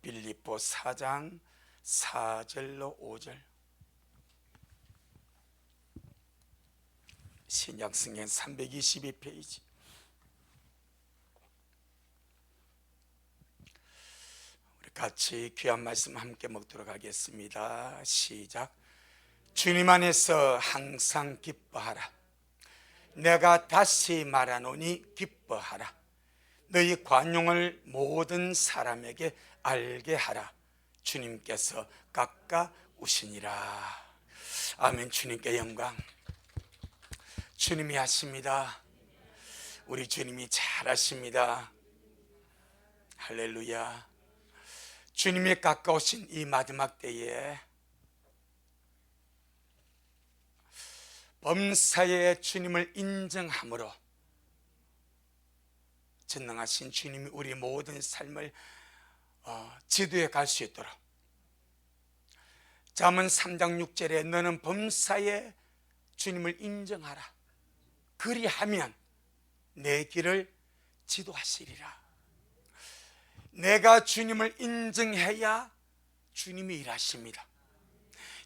빌립보 4장 4절로 5절. 신약성경 322페이지. 우리 같이 귀한 말씀 함께 먹도록 하겠습니다. 시작. 주님 안에서 항상 기뻐하라. 내가 다시 말하노니 기뻐하라. 너희 관용을 모든 사람에게 알게 하라. 주님께서 가까우시니라. 아멘. 주님께 영광. 주님이 하십니다. 우리 주님이 잘하십니다. 할렐루야. 주님이 가까우신 이 마지막 때에 범사에 주님을 인정함으로 전능하신 주님이 우리 모든 삶을 지도해 갈 수 있도록, 잠언 3장 6절에 너는 범사에 주님을 인정하라. 그리하면 내 길을 지도하시리라. 내가 주님을 인정해야 주님이 일하십니다.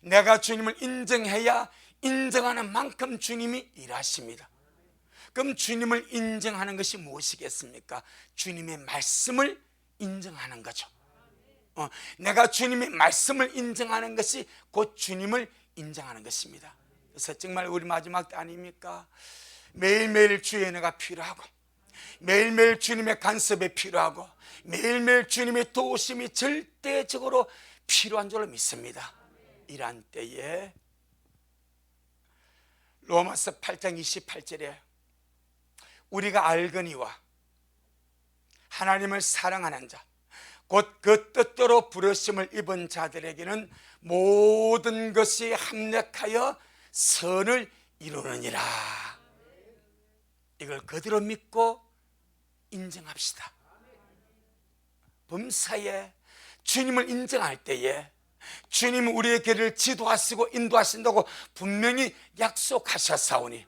내가 주님을 인정해야 인정하는 만큼 주님이 일하십니다. 그럼 주님을 인정하는 것이 무엇이겠습니까? 주님의 말씀을 인정하는 거죠. 내가 주님의 말씀을 인정하는 것이 곧 주님을 인정하는 것입니다. 그래서 정말 우리 마지막 때 아닙니까? 매일매일 주의 은혜가 필요하고, 매일매일 주님의 간섭이 필요하고, 매일매일 주님의 도우심이 절대적으로 필요한 줄로 믿습니다. 이러한 때에 로마서 8장 28절에 우리가 알거니와 하나님을 사랑하는 자 곧 그 뜻대로 부르심을 입은 자들에게는 모든 것이 합력하여 선을 이루느니라. 이걸 그대로 믿고 인정합시다. 범사에 주님을 인정할 때에 주님은 우리의 길을 지도하시고 인도하신다고 분명히 약속하셨사오니,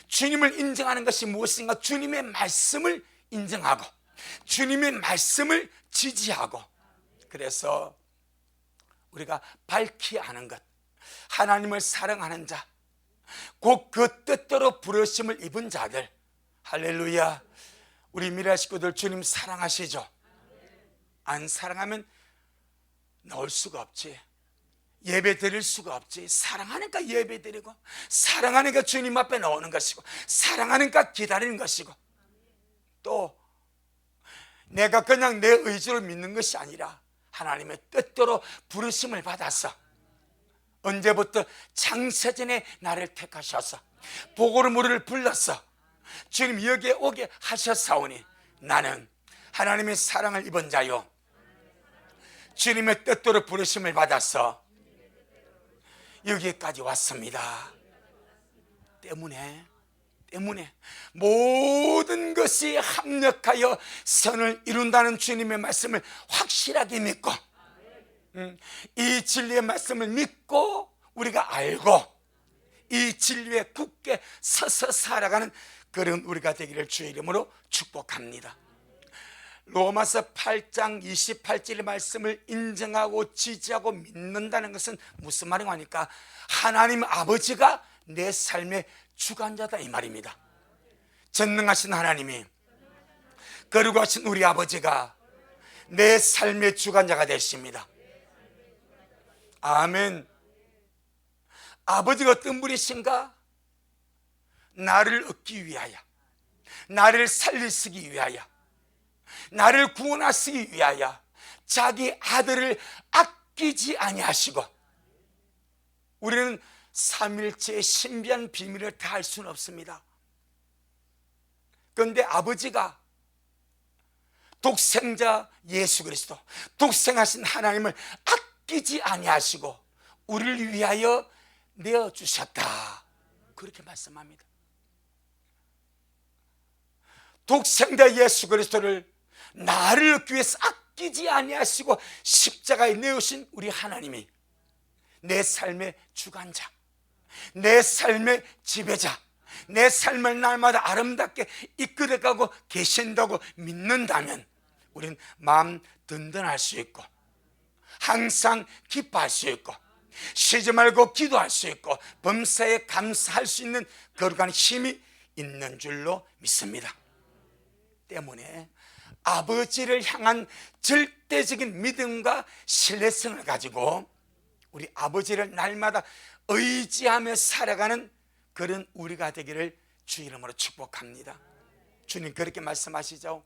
주님을 인정하는 것이 무엇인가? 주님의 말씀을 인정하고 주님의 말씀을 지지하고, 그래서 우리가 밝히 아는 것, 하나님을 사랑하는 자, 곧 그 뜻대로 부르심을 입은 자들. 할렐루야. 우리 미라 식구들 주님 사랑하시죠? 안 사랑하면 나올 수가 없지. 예배 드릴 수가 없지. 사랑하니까 예배 드리고, 사랑하니까 주님 앞에 나오는 것이고, 사랑하니까 기다리는 것이고, 또 내가 그냥 내 의지로 믿는 것이 아니라 하나님의 뜻대로 부르심을 받아서 언제부터 창세전에 나를 택하셔서 복으로 우리를 불러서 주님 여기에 오게 하셨사오니, 나는 하나님의 사랑을 입은 자요, 주님의 뜻대로 부르심을 받아서 여기까지 왔습니다. 때문에 모든 것이 합력하여 선을 이룬다는 주님의 말씀을 확실하게 믿고, 이 진리의 말씀을 믿고 우리가 알고 이 진리에 굳게 서서 살아가는 그런 우리가 되기를 주의 이름으로 축복합니다. 로마서 8장 28절의 말씀을 인정하고 지지하고 믿는다는 것은 무슨 말인가 하니까, 하나님 아버지가 내 삶의 주관자다 이 말입니다. 전능하신 하나님이, 거룩하신 우리 아버지가 내 삶의 주관자가 되십니다. 아멘. 아버지가 어떤 분이신가? 나를 얻기 위하여, 나를 살리시기 위하여, 나를 구원하시기 위하여 자기 아들을 아끼지 아니하시고, 우리는 삼일체의 신비한 비밀을 다 알 수는 없습니다. 그런데 아버지가 독생자 예수 그리스도, 독생하신 하나님을 아끼지 아니하시고 우리를 위하여 내어주셨다, 그렇게 말씀합니다. 독생자 예수 그리스도를 나를 얻기 위해서 아끼지 아니하시고 십자가에 내어신 우리 하나님이 내 삶의 주관자, 내 삶의 지배자, 내 삶을 날마다 아름답게 이끌어가고 계신다고 믿는다면 우리는 마음 든든할 수 있고, 항상 기뻐할 수 있고, 쉬지 말고 기도할 수 있고, 범사에 감사할 수 있는 거룩한 힘이 있는 줄로 믿습니다. 때문에 아버지를 향한 절대적인 믿음과 신뢰성을 가지고 우리 아버지를 날마다 의지하며 살아가는 그런 우리가 되기를 주 이름으로 축복합니다. 주님 그렇게 말씀하시죠.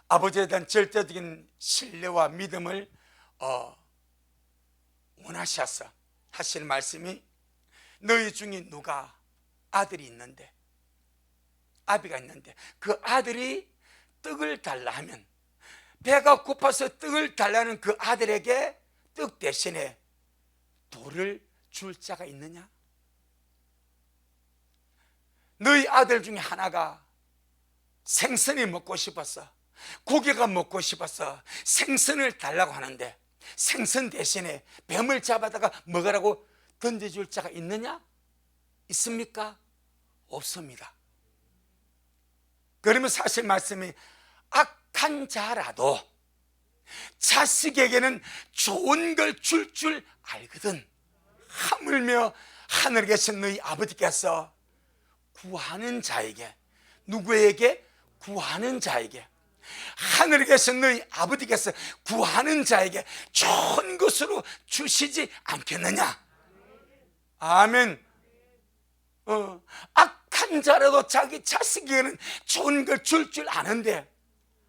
아버지에 대한 절대적인 신뢰와 믿음을 원하셔서 하시는 말씀이, 너희 중에 누가 아들이 있는데, 아비가 있는데 그 아들이 떡을 달라 하면, 배가 고파서 떡을 달라는 그 아들에게 떡 대신에 돌을 줄 자가 있느냐? 너희 아들 중에 하나가 생선이 먹고 싶어서, 고기가 먹고 싶어서 생선을 달라고 하는데 생선 대신에 뱀을 잡아다가 먹으라고 던져줄 자가 있느냐? 있습니까? 없습니다. 그러면 사실 말씀이, 악한 자라도 자식에게는 좋은 걸 줄 알거든. 하물며 하늘에 계신 너희 아버지께서 구하는 자에게, 누구에게? 구하는 자에게, 하늘에 계신 너희 아버지께서 구하는 자에게 좋은 것으로 주시지 않겠느냐? 아멘. 악한 자라도 자기 자식에게는 좋은 걸 줄 아는데,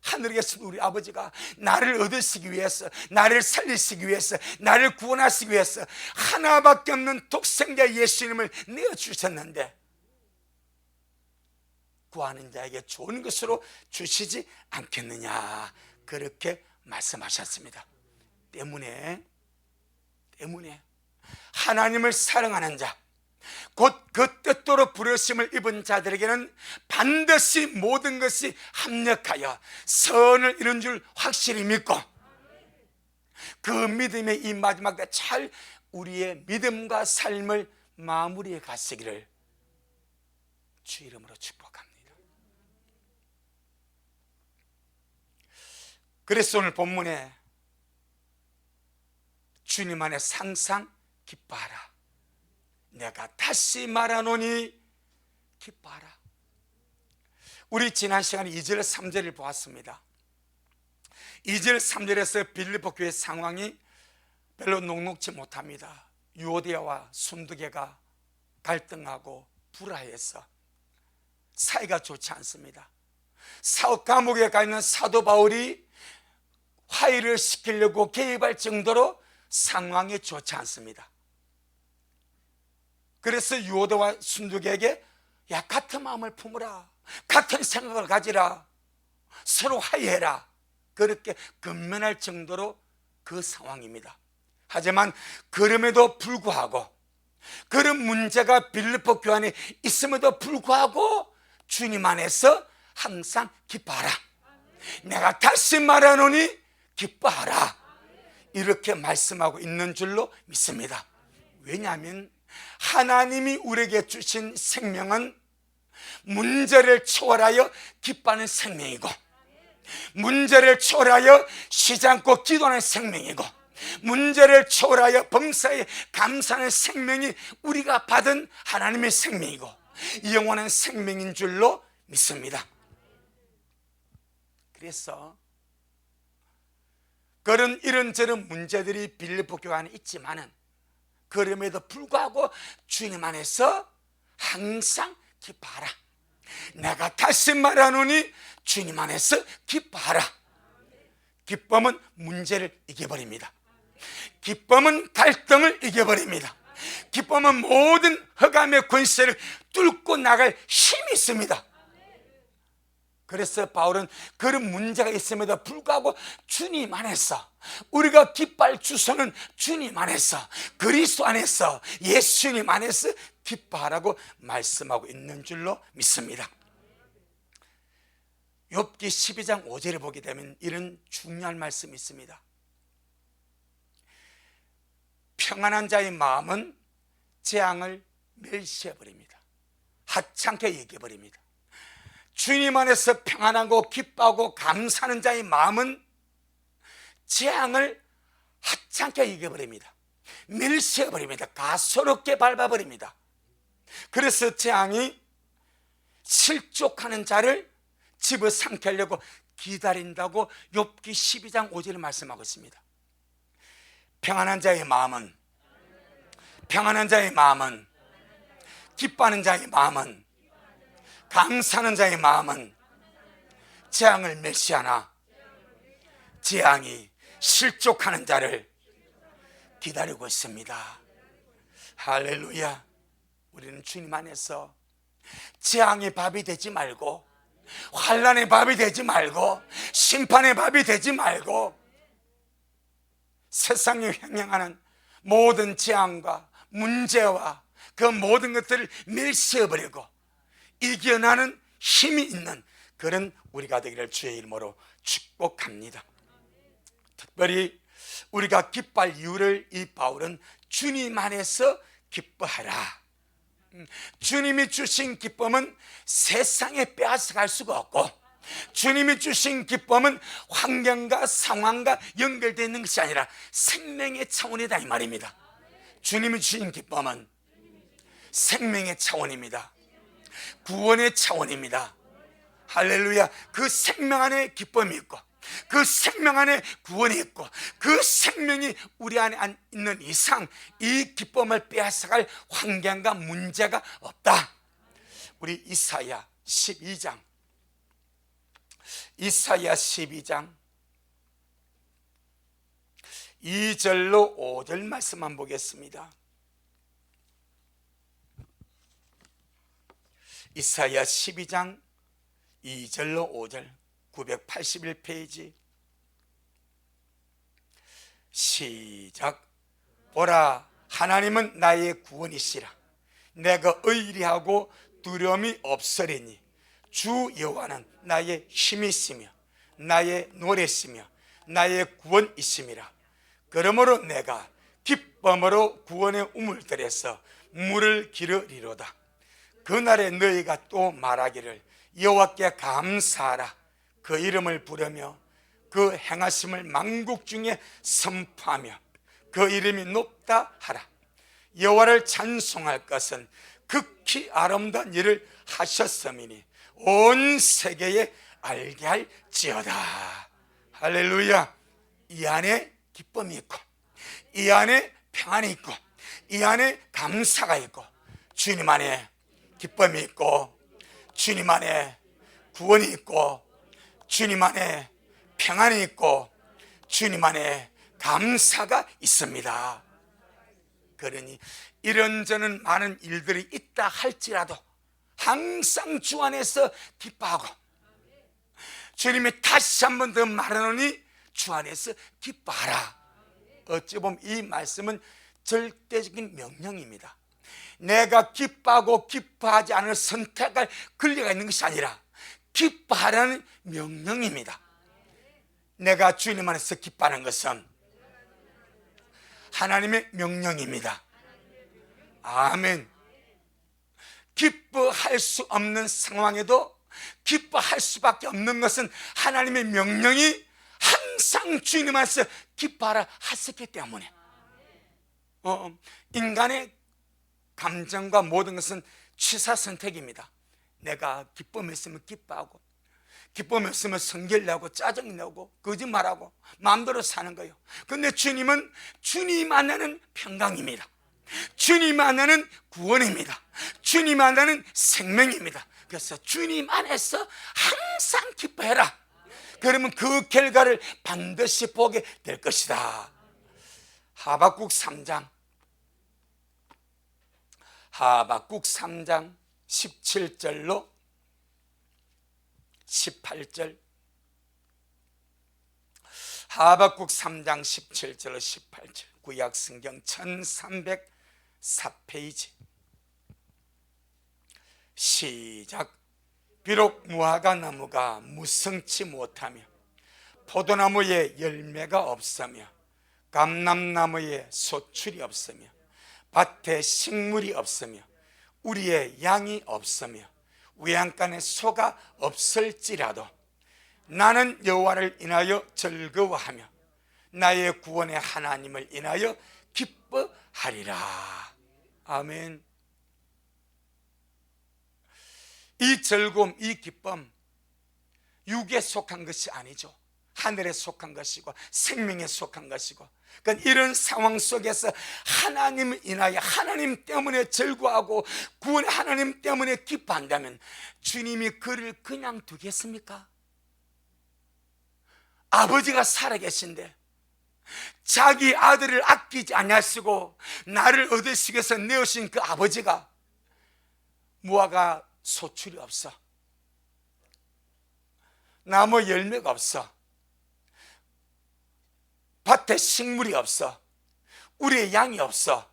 하늘에 계신 우리 아버지가 나를 얻으시기 위해서, 나를 살리시기 위해서, 나를 구원하시기 위해서 하나밖에 없는 독생자 예수님을 내어주셨는데 구하는 자에게 좋은 것으로 주시지 않겠느냐, 그렇게 말씀하셨습니다. 때문에 하나님을 사랑하는 자, 곧 그 뜻대로 부르심을 입은 자들에게는 반드시 모든 것이 합력하여 선을 이룬 줄 확실히 믿고, 그 믿음의 이 마지막 때 잘 우리의 믿음과 삶을 마무리해 가시기를 주 이름으로 축복합니다. 그래서 오늘 본문에 주님 안에서 항상 기뻐하라, 내가 다시 말하노니 기뻐하라. 우리 지난 시간에 2절 3절을 보았습니다. 2절 3절에서 빌립보 교회 상황이 별로 녹록지 못합니다. 유오디아와 순두계가 갈등하고 불화해서 사이가 좋지 않습니다. 감옥에 가 있는 사도 바울이 화해를 시키려고 개입할 정도로 상황이 좋지 않습니다. 그래서 유오디아와 순두계에게, 야, 같은 마음을 품으라, 같은 생각을 가지라, 서로 화해해라, 그렇게 건면할 정도로 그 상황입니다. 하지만 그럼에도 불구하고, 그런 문제가 빌립보 교회 안에 있음에도 불구하고 주님 안에서 항상 기뻐하라, 내가 다시 말하노니 기뻐하라, 이렇게 말씀하고 있는 줄로 믿습니다. 왜냐하면 하나님이 우리에게 주신 생명은 문제를 초월하여 기뻐하는 생명이고, 문제를 초월하여 쉬지 않고 기도하는 생명이고, 문제를 초월하여 범사에 감사하는 생명이 우리가 받은 하나님의 생명이고 영원한 생명인 줄로 믿습니다. 그래서 그런 이런저런 문제들이 빌립보 교회 안에 있지만은, 그럼에도 불구하고 주님 안에서 항상 기뻐하라, 내가 다시 말하노니 주님 안에서 기뻐하라. 기쁨은 문제를 이겨버립니다. 기쁨은 갈등을 이겨버립니다. 기쁨은 모든 흑암의 권세를 뚫고 나갈 힘이 있습니다. 그래서 바울은 그런 문제가 있음에도 불구하고 주님 안에서, 우리가 기뻐할 주소는 주님 안에서, 그리스도 안에서, 예수님 안에서 기뻐하라고 말씀하고 있는 줄로 믿습니다. 욥기 12장 5절을 보게 되면 이런 중요한 말씀이 있습니다. 평안한 자의 마음은 재앙을 멸시해버립니다. 하찮게 얘기해버립니다. 주님 안에서 평안하고 기뻐하고 감사하는 자의 마음은 재앙을 하찮게 이겨버립니다. 멸시해버립니다. 가소롭게 밟아버립니다. 그래서 재앙이 실족하는 자를 집어삼키려고 기다린다고 욥기 12장 5절에 말씀하고 있습니다. 평안한 자의 마음은, 평안한 자의 마음은, 기뻐하는 자의 마음은, 감사하는 자의 마음은 재앙을 멸시하나 재앙이 실족하는 자를 기다리고 있습니다. 할렐루야. 우리는 주님 안에서 재앙의 밥이 되지 말고, 환난의 밥이 되지 말고, 심판의 밥이 되지 말고, 세상에 횡행하는 모든 재앙과 문제와 그 모든 것들을 멸시해버리고 이겨나는 힘이 있는 그런 우리가 되기를 주의 이름으로 축복합니다. 특별히 우리가 기뻐할 이유를 이 바울은 주님 안에서 기뻐하라. 주님이 주신 기쁨은 세상에 빼앗아갈 수가 없고, 주님이 주신 기쁨은 환경과 상황과 연결되어 있는 것이 아니라 생명의 차원이다 이 말입니다. 주님이 주신 기쁨은 생명의 차원입니다. 구원의 차원입니다. 할렐루야. 그 생명 안에 기쁨이 있고, 그 생명 안에 구원이 있고, 그 생명이 우리 안에 있는 이상 이 기쁨을 빼앗아갈 환경과 문제가 없다. 우리 이사야 12장 2절로 5절 말씀만 보겠습니다. 이사야 12장 2절로 5절 981페이지. 시작. 보라, 하나님은 나의 구원이시라. 내가 의리하고 두려움이 없으리니 주 여호와는 나의 힘이시며 나의 노래시며 나의 구원이심이라. 그러므로 내가 기쁨으로 구원의 우물들에서 물을 기르리로다. 그날에 너희가 또 말하기를 여호와께 감사하라. 그 이름을 부르며 그 행하심을 만국 중에 선포하며 그 이름이 높다 하라. 여호와를 찬송할 것은 극히 아름다운 일을 하셨음이니 온 세계에 알게 할지어다. 할렐루야. 이 안에 기쁨이 있고, 이 안에 평안이 있고, 이 안에 감사가 있고, 주님 안에 기쁨이 있고, 주님 안에 구원이 있고, 주님 안에 평안이 있고, 주님 안에 감사가 있습니다. 그러니 이런저런 많은 일들이 있다 할지라도 항상 주 안에서 기뻐하고, 주님이 다시 한 번 더 말하노니 주 안에서 기뻐하라. 어찌 보면 이 말씀은 절대적인 명령입니다. 내가 기뻐하고 기뻐하지 않을 선택할 권리가 있는 것이 아니라 기뻐하라는 명령입니다. 내가 주님 안에서 기뻐하는 것은 하나님의 명령입니다. 아멘. 기뻐할 수 없는 상황에도 기뻐할 수밖에 없는 것은 하나님의 명령이 항상 주님 안에서 기뻐하라 하셨기 때문에, 인간의 감정과 모든 것은 취사 선택입니다. 내가 기쁨이 있으면 기뻐하고, 기쁨이 없으면 성결내고 짜증내고 거짓말하고 마음대로 사는 거예요. 그런데 주님은 주님 안에는 평강입니다. 주님 안에는 구원입니다. 주님 안에는 생명입니다. 그래서 주님 안에서 항상 기뻐해라. 그러면 그 결과를 반드시 보게 될 것이다. 하박국 3장 17절로 18절. 하박국 3장 17절로 18절. 구약성경 1304페이지. 시작. 비록 무화과 나무가 무성치 못하며 포도나무에 열매가 없으며 감람나무에 소출이 없으며 밭에 식물이 없으며 우리의 양이 없으며 외양간에 소가 없을지라도 나는 여호와를 인하여 즐거워하며 나의 구원의 하나님을 인하여 기뻐하리라. 아멘. 이 즐거움, 이 기쁨, 육에 속한 것이 아니죠. 하늘에 속한 것이고 생명에 속한 것이고, 그러니까 이런 상황 속에서 하나님을 인하여 하나님 때문에 즐거워하고 구원의 하나님 때문에 기뻐한다면 주님이 그를 그냥 두겠습니까? 아버지가 살아계신데 자기 아들을 아끼지 아니하시고 나를 얻으시기 위해서 내어신 그 아버지가 무화과 소출이 없어, 나무 열매가 없어, 밭에 식물이 없어, 우리의 양이 없어,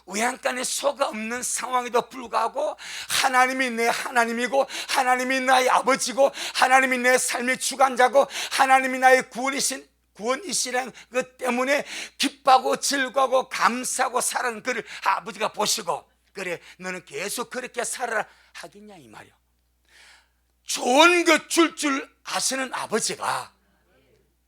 외양간에 소가 없는 상황에도 불구하고 하나님이 내 하나님이고 하나님이 나의 아버지고 하나님이 내 삶의 주관자고 하나님이 나의 구원이시라는 것 때문에 기뻐하고 즐거워하고 감사하고 살아가는 그를 아버지가 보시고, 그래 너는 계속 그렇게 살아라 하겠냐 이 말이야. 좋은 것 줄 아시는 아버지가,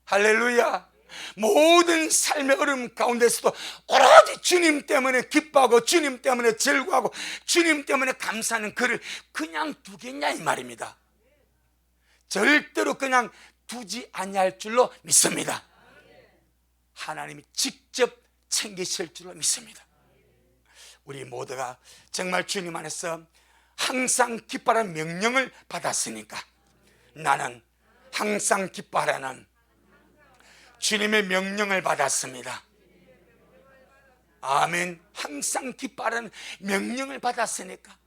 할렐루야, 모든 삶의 어려움 가운데서도 오로지 주님 때문에 기뻐하고 주님 때문에 즐거워하고 주님 때문에 감사하는 그를 그냥 두겠냐 이 말입니다. 절대로 그냥 두지 아니할 줄로 믿습니다. 하나님이 직접 챙기실 줄로 믿습니다. 우리 모두가 정말 주님 안에서 항상 기뻐하라는 명령을 받았으니까 나는 항상 기뻐하라는 주님의 명령을 받았습니다. 아멘. 항상 기뻐하라는 명령을 받았으니까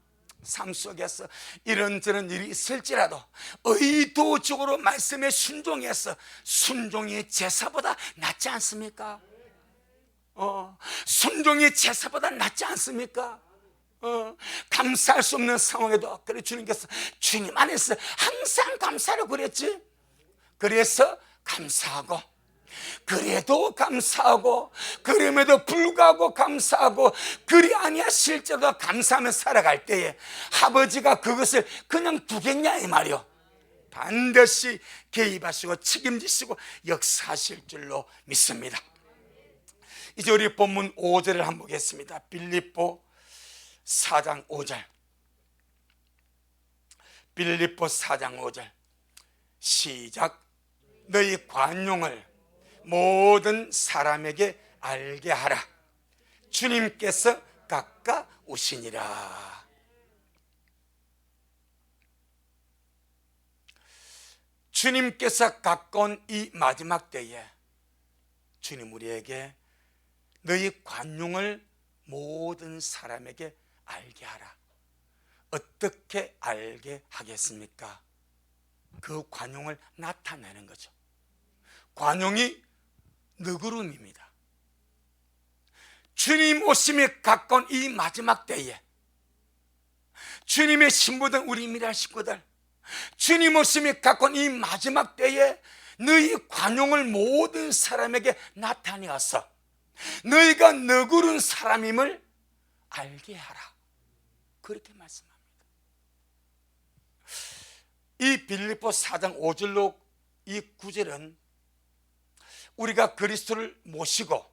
삶 속에서 이런저런 일이 있을지라도 의도적으로 말씀에 순종해서, 순종이 제사보다 낫지 않습니까? 순종이 제사보다 낫지 않습니까? 감사할 수 없는 상황에도 그래 주님께서 주님 안에서 항상 감사하라고 그랬지. 그래서 감사하고, 그래도 감사하고, 그럼에도 불구하고 감사하고, 그리 아니하실지라도 감사하며 살아갈 때에 아버지가 그것을 그냥 두겠냐 이 말이요. 반드시 개입하시고 책임지시고 역사하실 줄로 믿습니다. 이제 우리 본문 5절을 한번 보겠습니다. 빌립보 4장 5절. 빌립보 4장 5절 시작. 너희 관용을 모든 사람에게 알게 하라. 주님께서 가까우시니라. 주님께서 가까운 이 마지막 때에 주님 우리에게 너희 관용을 모든 사람에게 알게 하라. 어떻게 알게 하겠습니까? 그 관용을 나타내는 거죠. 관용이 너그름입니다. 주님 오심이 가까운 이 마지막 때에 주님의 신부된 우리 미랄 식구들, 주님 오심이 가까운 이 마지막 때에 너희 관용을 모든 사람에게 나타내어서 너희가 너그러운 사람임을 알게 하라. 그렇게 말씀합니다. 이 빌립보 4장 5절로 이 9절은 우리가 그리스도를 모시고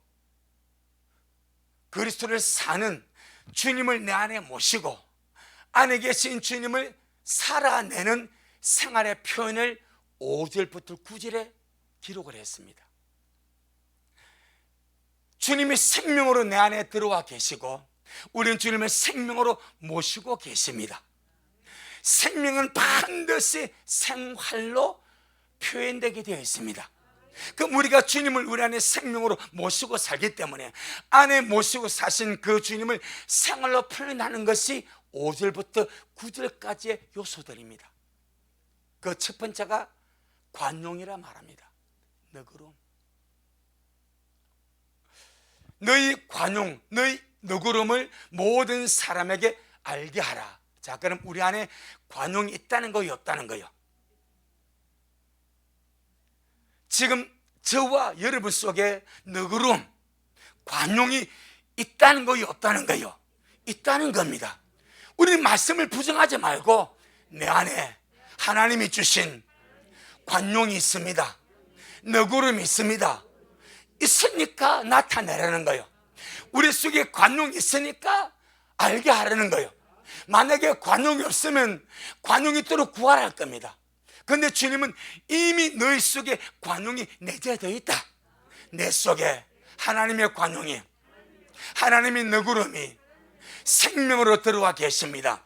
그리스도를 사는 주님을 내 안에 모시고 안에 계신 주님을 살아내는 생활의 표현을 5절부터 9절에 기록을 했습니다. 주님이 생명으로 내 안에 들어와 계시고 우리는 주님을 생명으로 모시고 계십니다. 생명은 반드시 생활로 표현되게 되어 있습니다. 그럼 우리가 주님을 우리 안에 생명으로 모시고 살기 때문에 안에 모시고 사신 그 주님을 생활로 표현하는 것이 5절부터 9절까지의 요소들입니다. 그 첫 번째가 관용이라 말합니다. 너그러움. 너희 관용, 너희 너그러움을 모든 사람에게 알게 하라. 자, 그럼 우리 안에 관용이 있다는 거요, 없다는 거요? 지금 저와 여러분 속에 너그러움, 관용이 있다는 거요, 없다는 거요? 있다는 겁니다. 우리는 말씀을 부정하지 말고 내 안에 하나님이 주신 관용이 있습니다. 너그러움이 있습니다. 있으니까 나타내라는 거예요. 우리 속에 관용이 있으니까 알게 하라는 거예요. 만약에 관용이 없으면 관용이 있도록 구하라 할 겁니다. 그런데 주님은 이미 너희 속에 관용이 내재되어 있다. 내 속에 하나님의 관용이, 하나님의 너구름이 생명으로 들어와 계십니다.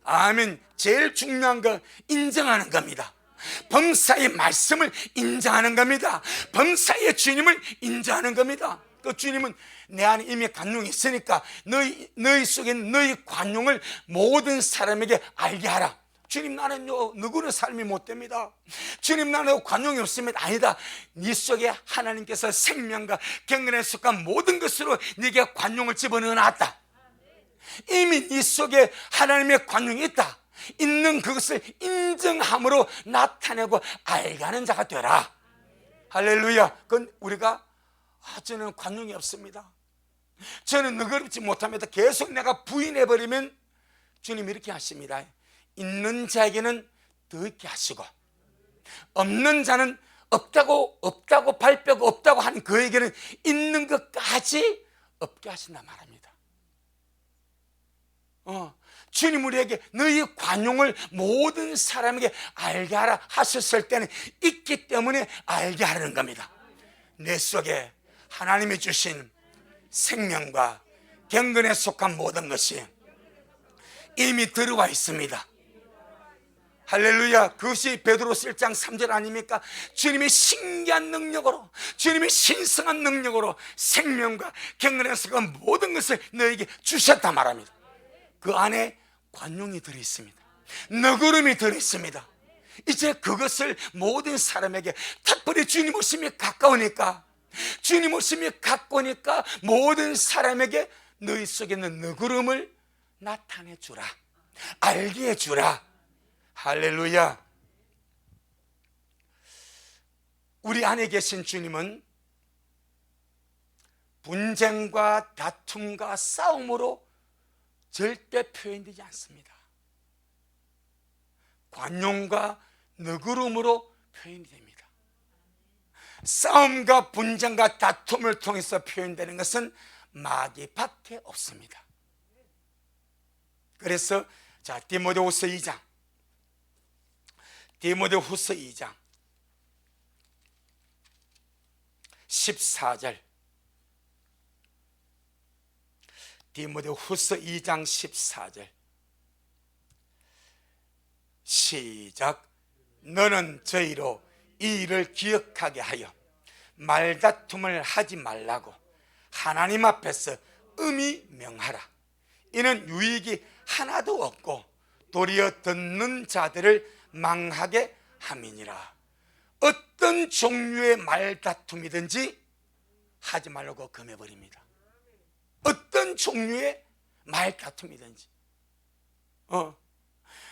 아멘. 제일 중요한 거 인정하는 겁니다. 범사의 말씀을 인정하는 겁니다. 범사의 주님을 인정하는 겁니다. 그 주님은 내 안에 이미 관용이 있으니까 너희 속에 너희 관용을 모든 사람에게 알게 하라. 주님, 나는요 누구는 삶이 못 됩니다. 주님, 나는 관용이 없으면 아니다. 네 속에 하나님께서 생명과 경건에 속한 모든 것으로 네게 관용을 집어넣어놨다. 이미 네 속에 하나님의 관용이 있다. 있는 그것을 인정함으로 나타내고 알게 하는 자가 되라. 할렐루야. 그건 우리가 저는 관용이 없습니다, 저는 너그럽지 못합니다, 계속 내가 부인해버리면 주님 이렇게 하십니다. 있는 자에게는 더 있게 하시고 없는 자는 없다고 발표가 없다고 하는 그에게는 있는 것까지 없게 하신다 말합니다. 주님 우리에게 너희 관용을 모든 사람에게 알게 하라 하셨을 때는 있기 때문에 알게 하라는 겁니다. 내 속에 하나님이 주신 생명과 경건에 속한 모든 것이 이미 들어와 있습니다. 할렐루야. 그것이 베드로서 1장 3절 아닙니까? 주님의 신기한 능력으로, 주님의 신성한 능력으로 생명과 경건에 속한 모든 것을 너에게 주셨다 말합니다. 그 안에 관용이 들어있습니다. 너그름이 들어있습니다. 이제 그것을 모든 사람에게, 특별히 주님 오심이 가까우니까, 주님 오심이 가까우니까 모든 사람에게 너희 속에 있는 너그름을 나타내 주라, 알게 해 주라. 할렐루야. 우리 안에 계신 주님은 분쟁과 다툼과 싸움으로 절대 표현되지 않습니다. 관용과 너그름으로 표현이 됩니다. 싸움과 분쟁과 다툼을 통해서 표현되는 것은 마귀밖에 없습니다. 그래서 디모데후서 2장 14절, 디모데후서 2장 14절 시작. 너는 저희로 이 일을 기억하게 하여 말다툼을 하지 말라고 하나님 앞에서 음히 명하라. 이는 유익이 하나도 없고 도리어 듣는 자들을 망하게 함이니라. 어떤 종류의 말다툼이든지 하지 말라고 금해버립니다. 어떤 종류의 말다툼이든지.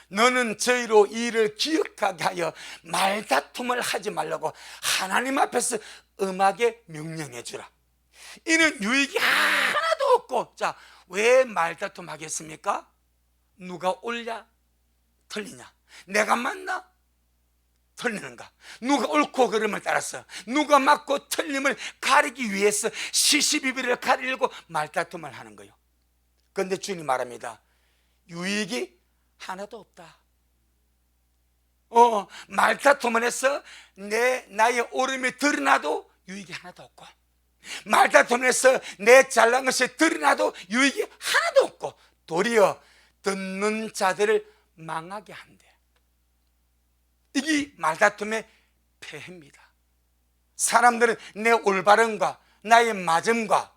너는 저희로 이 일을 기억하게 하여 말다툼을 하지 말라고 하나님 앞에서 엄하게 명령해 주라. 이는 유익이 하나도 없고. 자, 왜 말다툼 하겠습니까? 누가 옳냐 틀리냐, 내가 맞나 틀리는가, 누가 옳고 그름을 따라서 누가 맞고 틀림을 가리기 위해서 시시비비를 가리려고 말다툼을 하는 거예요. 그런데 주님 말합니다. 유익이 하나도 없다. 말다툼을 해서 나의 옳음이 드러나도 유익이 하나도 없고, 말다툼을 해서 내 잘난 것이 드러나도 유익이 하나도 없고, 도리어 듣는 자들을 망하게 한대. 이게 말다툼의 폐해입니다. 사람들은 내 올바름과 나의 맞음과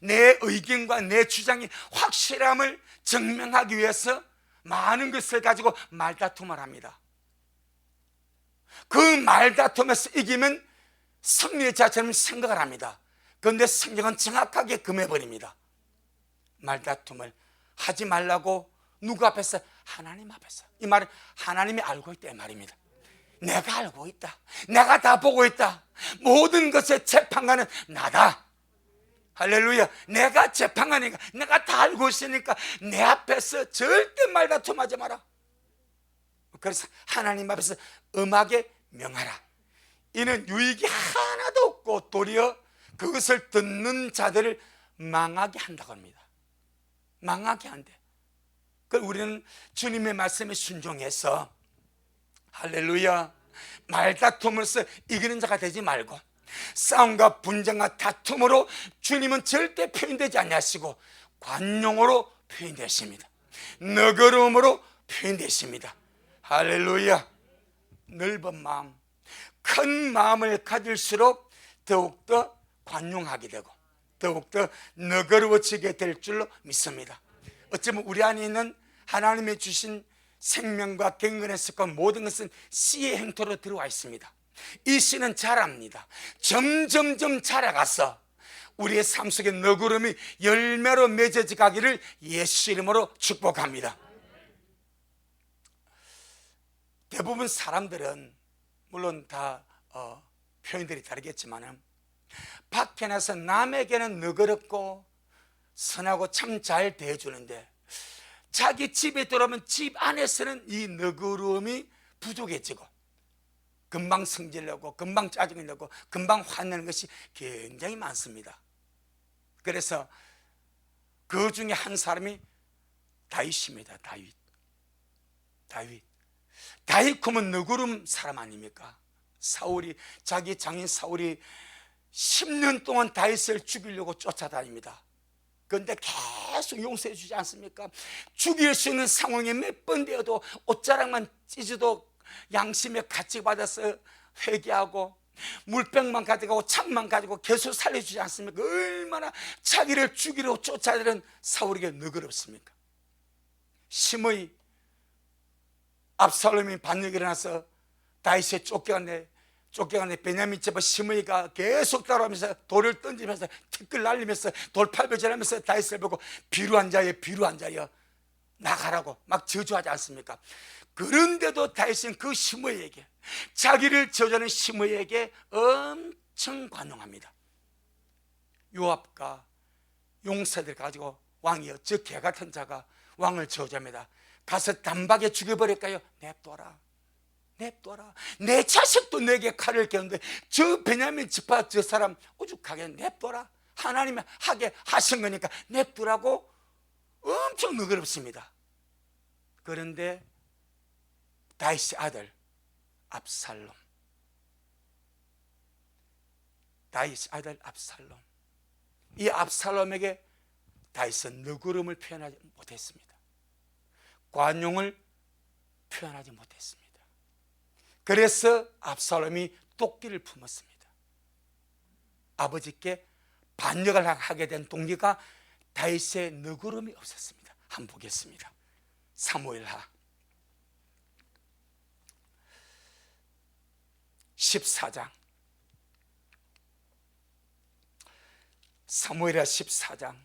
내 의견과 내 주장이 확실함을 증명하기 위해서 많은 것을 가지고 말다툼을 합니다. 그 말다툼에서 이기면 승리의 자처럼 생각을 합니다. 그런데 성경은 정확하게 금해버립니다. 말다툼을 하지 말라고 누구 앞에서? 하나님 앞에서. 이 말은 하나님이 알고 있다 이 말입니다. 내가 알고 있다, 내가 다 보고 있다, 모든 것의 재판관은 나다. 할렐루야. 내가 재판관이니까, 내가 다 알고 있으니까 내 앞에서 절대 말다툼하지 마라. 그래서 하나님 앞에서 엄하게 명하라. 이는 유익이 하나도 없고 없고 도리어 그것을 듣는 자들을 망하게 한다고 합니다. 망하게 한대. 우리는 주님의 말씀에 순종해서 할렐루야, 말다툼으로써 이기는 자가 되지 말고 싸움과 분쟁과 다툼으로 주님은 절대 표현되지 않으시고 관용으로 표현되십니다. 너그러움으로 표현되십니다. 할렐루야. 넓은 마음, 큰 마음을 가질수록 더욱더 관용하게 되고 더욱더 너그러워지게 될 줄로 믿습니다. 어쩌면 우리 안에 있는 하나님의 주신 생명과 경건의 습관, 모든 것은 씨의 행토로 들어와 있습니다. 이 씨는 자랍니다. 점점점 자라가서 우리의 삶 속에 너그러움이 열매로 맺어져 가기를 예수 이름으로 축복합니다. 대부분 사람들은 물론 다 표현들이 다르겠지만 밖에 나서 남에게는 너그럽고 선하고 참 잘 대해주는데 자기 집에 들어오면 집 안에서는 이 너그러움이 부족해지고 금방 성질내고 금방 짜증이 나고 금방 화내는 것이 굉장히 많습니다. 그래서 그 중에 한 사람이 다윗입니다. 다윗 그러면 너그러운 사람 아닙니까? 사울이, 자기 장인 사울이 10년 동안 다윗을 죽이려고 쫓아다닙니다. 그런데 계속 용서해 주지 않습니까? 죽일 수 있는 상황에 몇 번 되어도 옷자락만 찢어도 양심에 가치받아서 회개하고 물병만 가져가고 창만 가지고 계속 살려주지 않습니까? 얼마나 자기를 죽이려고 쫓아다니는 사울에게 너그럽습니까? 심의 압살롬이 반역이 일어나서 다윗에 쫓겨가네 베냐민 집에 심의가 계속 따라오면서 돌을 던지면서 티끌 날리면서 돌팔배질하면서 다윗을 보고 비루한 자여 나가라고 막 저주하지 않습니까? 그런데도 다윗은 그 심의에게, 자기를 저주하는 심의에게 엄청 관용합니다. 요압과 용사들 가지고 왕이여 저 개같은 자가 왕을 저주합니다. 가서 단박에 죽여버릴까요? 냅둬라. 내 자식도 내게 칼을 겨는데 저 베냐민 지파 저 사람 오죽하게 냅둬라. 하나님이 하게 하신 거니까 냅두라고 엄청 너그럽습니다. 그런데 다윗의 아들 압살롬, 이 압살롬에게 다윗은 너그러움을 표현하지 못했습니다. 관용을 표현하지 못했습니다. 그래서 압살롬이 도끼를 품었습니다. 아버지께 반역을 하게 된 동기가 다윗의 너그러움이 없었습니다. 한번 보겠습니다. 사무엘하 14장, 사무엘하 14장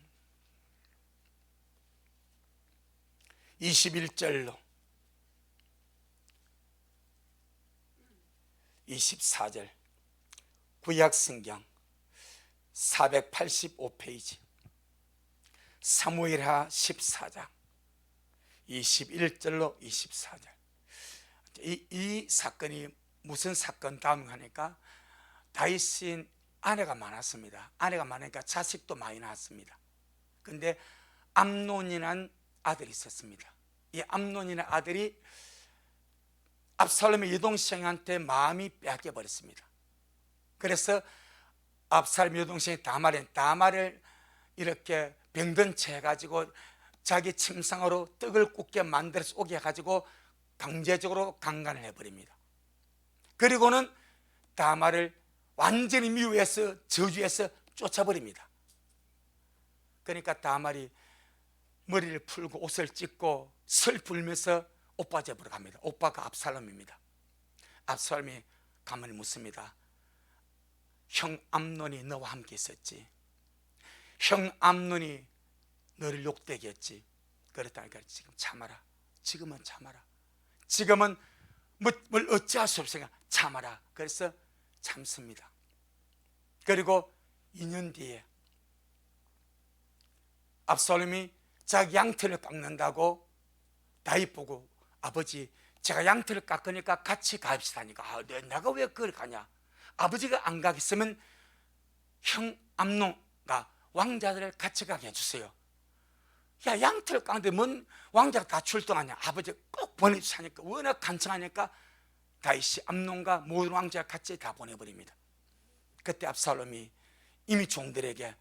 21절로 24절, 구약성경 485페이지 사무엘하 14장 21절로 24절. 이 사건이 무슨 사건 다음 하니까 다윗은 아내가 많았습니다. 아내가 많으니까 자식도 많이 낳았습니다. 근데 암논이라는 아들이 있었습니다. 이 암논이라는 아들이 압살롬의 여동생한테 마음이 빼앗겨 버렸습니다. 그래서 압살롬 여동생이 다말을 이렇게 병든 채 해가지고 자기 침상으로 떡을 굽게 만들어서 오게 해가지고 강제적으로 강간을 해버립니다. 그리고는 다말을 완전히 미워해서 저주해서 쫓아버립니다. 그러니까 다말이 머리를 풀고 옷을 찢고 슬 울면서 오빠 집으로 갑니다. 오빠가 압살롬입니다. 압살롬이 가만히 묻습니다. 형 암논이 너와 함께 있었지. 형 암논이 너를 욕되게 했지. 그렇다니까 지금 참아라. 지금은 참아라. 지금은 뭘 어찌할 수 없으니까 참아라. 그래서 참습니다. 그리고 2년 뒤에 압살롬이 자기 양털을 깎는다고 다윗 보고 아버지 제가 양털을 깎으니까 같이 갑시다 하니까 내가 왜 그걸 가냐. 아버지가 안 가겠으면 형 암논가 왕자들을 같이 가게 해주세요. 야, 양털 가운데 뭔 왕자가 다 출동하냐. 아버지가 꼭 보내주시니까, 워낙 간청하니까 다윗이 암논과 모든 왕자가 같이 다 보내버립니다. 그때 압살롬이 이미 종들에게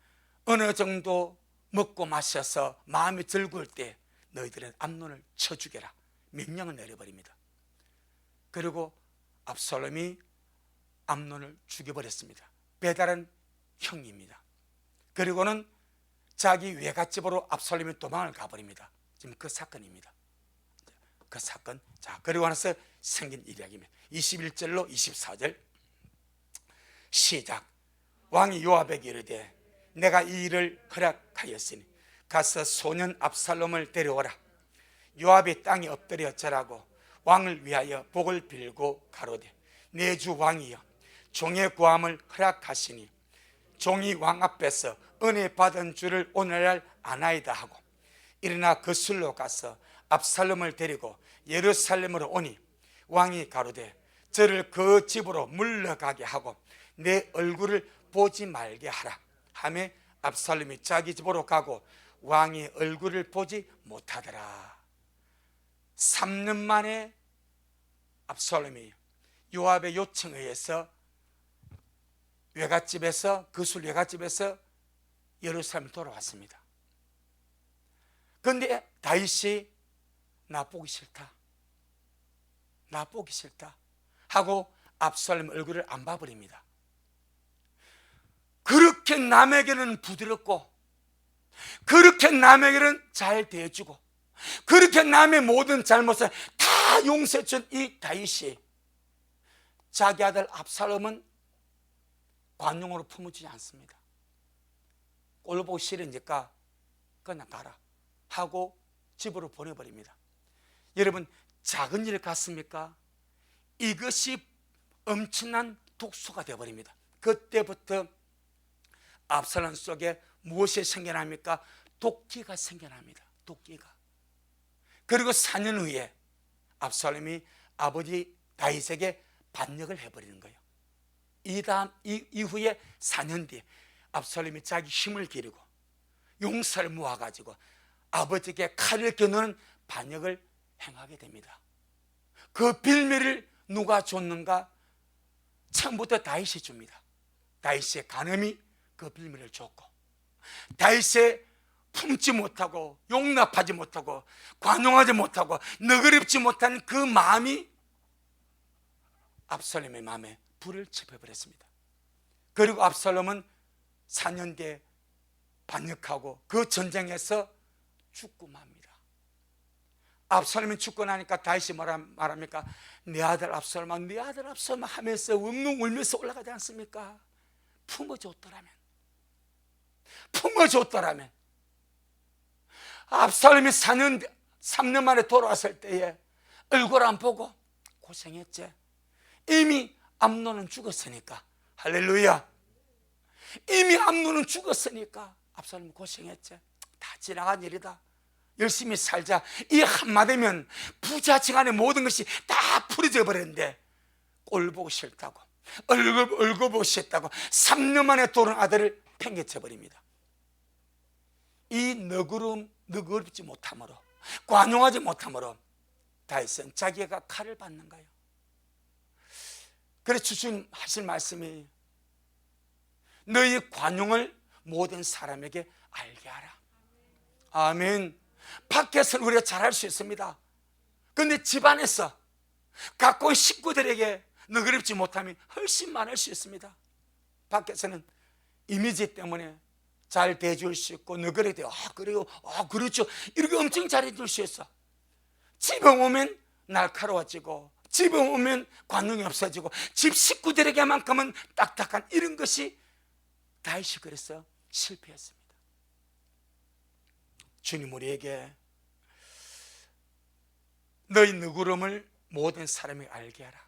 어느 정도 먹고 마셔서 마음이 즐거울 때 너희들은 암논을 쳐 죽여라 명령을 내려버립니다. 그리고 압살롬이 암논을 죽여버렸습니다. 배달은 형입니다. 그리고는 자기 외갓집으로 압살롬이 도망을 가버립니다. 지금 그 사건입니다. 그 사건. 자, 그리고 나서 생긴 이야기입니다. 21절로 24절 시작. 왕이 요압에게 이르되 내가 이 일을 허락하였으니 가서 소년 압살롬을 데려오라. 요압이 땅에 엎드려 절하고 왕을 위하여 복을 빌고 가로되 내 주 왕이여 종의 구함을 허락하시니 종이 왕 앞에서 은혜 받은 줄을 오늘날 아나이다 하고 일어나 거슬러 가서 압살롬을 데리고 예루살렘으로 오니 왕이 가로되 저를 그 집으로 물러가게 하고 내 얼굴을 보지 말게 하라 하며 압살롬이 자기 집으로 가고 왕의 얼굴을 보지 못하더라. 3년 만에 압살롬이 요압의 요청에 의해서 외갓집에서 그술 외갓집에서 예루살렘 돌아왔습니다. 그런데 다윗이 나 보기 싫다 하고 압살롬 얼굴을 안 봐버립니다. 그렇게 남에게는 부드럽고 그렇게 남에게는 잘 대해주고 그렇게 남의 모든 잘못을 다 용서해준 이 다윗이 자기 아들 압살롬은 관용으로 품어주지 않습니다. 꼴 보기 싫으니까 그냥 가라 하고 집으로 보내버립니다. 여러분, 작은 일 같습니까? 이것이 엄청난 독소가 되어버립니다. 그때부터 압살롬 속에 무엇이 생겨납니까? 도끼가 생겨납니다. 도끼가. 그리고 4년 후에 압살롬이 아버지 다윗에게 반역을 해버리는 거예요. 이후에 4년 뒤에 압살롬이 자기 힘을 기르고 용사를 모아가지고 아버지에게 칼을 겨누는 반역을 행하게 됩니다. 그 빌미를 누가 줬는가? 처음부터 다윗이 줍니다. 다윗의 간음이 그 빌미를 줬고 다윗의 품지 못하고 용납하지 못하고 관용하지 못하고 너그럽지 못한 그 마음이 압살롬의 마음에 불을 지펴버렸습니다. 그리고 압살롬은 4년 뒤에 반역하고 그 전쟁에서 죽고 맙니다. 압살롬이 죽고 나니까 다윗이 말합니까? 내 아들 압살롬아, 내 아들 압살롬아 하면서 웅웅 울면서 올라가지 않습니까? 품어줬더라면 압살롬이 3년 만에 돌아왔을 때에 얼굴 안 보고 고생했지. 이미 암논은 죽었으니까. 할렐루야. 이미 암논은 죽었으니까 압살롬 고생했지. 다 지나간 일이다. 열심히 살자. 이 한마디면 부자층간의 모든 것이 다 풀어져 버렸는데 꼴 보고 싫다고 얼굴 보고 싫다고 3년 만에 돌아온 아들을 팽개쳐 버립니다. 이 너그럽지 못함으로 관용하지 못함으로 다윗은 자기가 칼을 받는 거예요. 그래서 주님 하실 말씀이 너희 관용을 모든 사람에게 알게 하라. 아멘. 밖에서는 우리가 잘할 수 있습니다. 그런데 집안에서 갖고 온 식구들에게 너그럽지 못하면 훨씬 많을 수 있습니다. 밖에서는 이미지 때문에 잘 대해줄 수 있고 너그러게 돼요. 그래요, 그렇죠, 이렇게 엄청 잘해줄 수 있어. 집에 오면 날카로워지고 집에 오면 관용이 없어지고 집 식구들에게만큼은 딱딱한 이런 것이 다윗이 그래서 실패했습니다. 주님 우리에게 너희 너그러움을 모든 사람에게 알게 하라.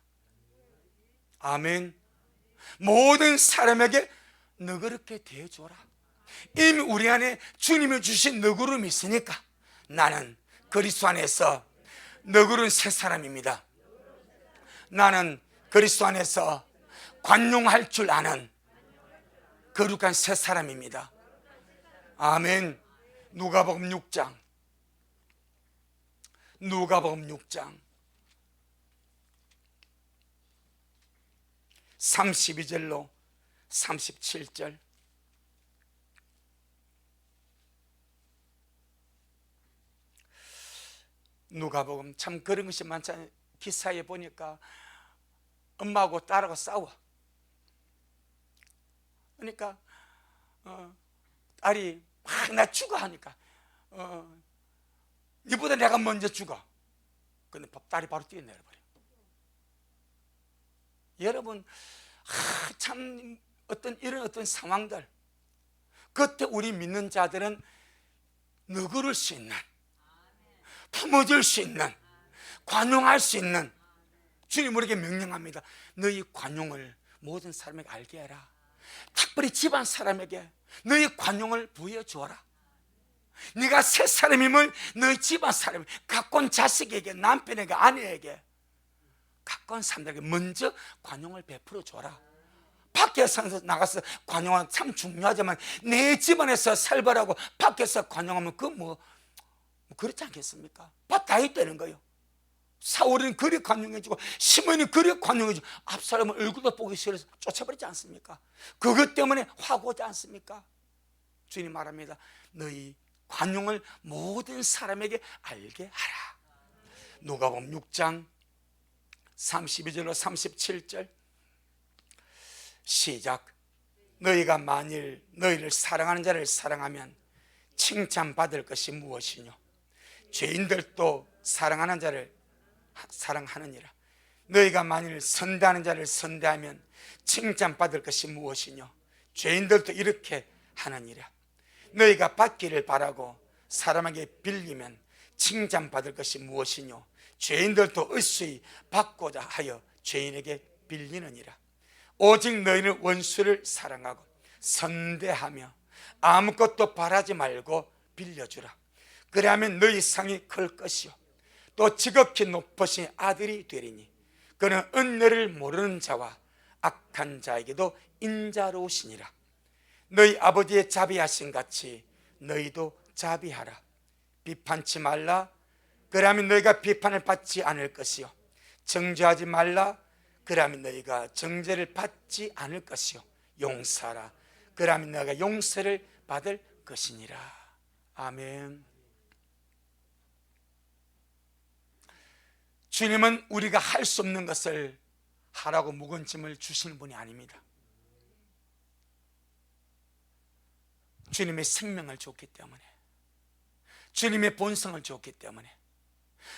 아멘. 모든 사람에게 너그럽게 대해줘라. 이미 우리 안에 주님이 주신 너그러움이 있으니까 나는 그리스도 안에서 너그러운 새 사람입니다. 나는 그리스도 안에서 관용할 줄 아는 거룩한 새 사람입니다. 아멘. 누가복음 6장 32절로 37절. 누가복음 참 그런 것이 많잖아요. 기사에 보니까 엄마하고 딸하고 싸워. 그러니까 딸이 막 나 죽어 하니까 니보다 내가 먼저 죽어. 근데 딸이 바로 뛰어내려버려. 여러분, 참 이런 어떤 상황들, 그때 우리 믿는 자들은 너그러울 수 있는, 품어줄 수 있는, 관용할 수 있는, 주님 우리에게 명령합니다. 너희 관용을 모든 사람에게 알게 해라. 특별히 집안 사람에게 너희 관용을 보여주어라. 네가 새 사람임을 너희 집안 사람, 가까운 자식에게, 남편에게, 아내에게, 가까운 사람들에게 먼저 관용을 베풀어 줘라. 밖에서 나가서 관용은 참 중요하지만 내 집안에서 살벌하고 밖에서 관용하면 그렇지 않겠습니까? 밭 다 있다는 거예요. 사울은 그리 관용해주고 시몬이 그리 관용해주고 압살롬은 얼굴도 보기 싫어서 쫓아버리지 않습니까? 그것 때문에 화고지 않습니까? 주님 말합니다. 너희 관용을 모든 사람에게 알게 하라. 누가복음 6장 32절로 37절 시작. 너희가 만일 너희를 사랑하는 자를 사랑하면 칭찬받을 것이 무엇이뇨? 죄인들도 사랑하는 자를 사랑하느니라. 너희가 만일 선대하는 자를 선대하면 칭찬받을 것이 무엇이뇨? 죄인들도 이렇게 하느니라. 너희가 받기를 바라고 사람에게 빌리면 칭찬받을 것이 무엇이뇨? 죄인들도 의수히 받고자 하여 죄인에게 빌리느니라. 오직 너희는 원수를 사랑하고 선대하며 아무것도 바라지 말고 빌려주라. 그리하면 너희 상이 클 것이요 또 지극히 높으신 아들이 되리니 그는 은혜를 모르는 자와 악한 자에게도 인자로우시니라. 너희 아버지의 자비하신 같이 너희도 자비하라. 비판치 말라. 그러면 너희가 비판을 받지 않을 것이요 정죄하지 말라. 그러면 너희가 정죄를 받지 않을 것이요 용서하라. 그러면 너희가 용서를 받을 것이니라. 아멘. 주님은 우리가 할 수 없는 것을 하라고 무거운 짐을 주시는 분이 아닙니다. 주님의 생명을 줬기 때문에, 주님의 본성을 줬기 때문에,